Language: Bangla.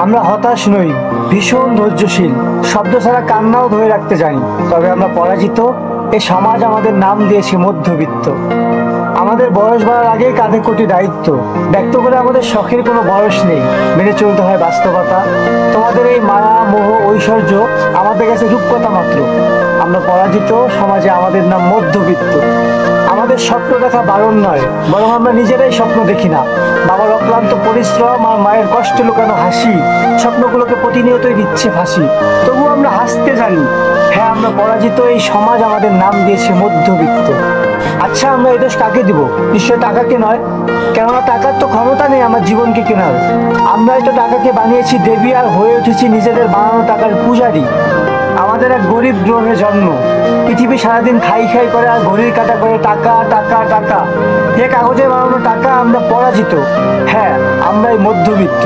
আমরা হতাশ নই, ভীষণ ধৈর্যশীল, শব্দ ছাড়া কান্নাও ধরে রাখতে জানি। তবে আমরা পরাজিত। এই সমাজ আমাদের নাম দিয়েছে মধ্যবিত্ত। আমাদের বয়স বাড়ার আগেই কাঁধে কোটি দায়িত্ব। ব্যক্ত করে আমাদের শখের কোনো বয়স নেই, মেনে চলতে হয় বাস্তবতা। তোমাদের এই মায়া মোহ ঐশ্বর্য আমাদের কাছে রূপকথা মাত্র। আমরা পরাজিত, সমাজে আমাদের নাম মধ্যবিত্ত। আমাদের স্বপ্ন দেখা বারণ নয়, বরং আমরা নিজেরাই স্বপ্ন দেখি না। বাবার অক্লান্ত পরিশ্রম আর মায়ের কষ্ট লুকানো হাসি স্বপ্নগুলোকে প্রতিনিয়তই দিচ্ছে ফাঁসি। তবুও আমরা হাসতে জানি। হ্যাঁ, আমরা পরাজিত, এই সমাজ আমাদের নাম দিয়েছে মধ্যবিত্ত। আচ্ছা, আমরা এই দোষ কাকে দিব? নিশ্চয় টাকাকে নয়, কেননা টাকার তো ক্ষমতা নেই আমার জীবনকে কেনার। আমরাই তো টাকাকে বানিয়েছি দেবী আর হয়ে উঠেছি নিজেদের বানানো টাকার পূজারী। আমাদের এক গরিব গ্রহে জন্ম, পৃথিবী সারাদিন খাই খাই করে আর ঘড়ির কাটা করে টাকা টাকা টাকা। এ কাগজে বানানো টাকা। আমরা পরাজিত, হ্যাঁ আমরাই মধ্যবিত্ত।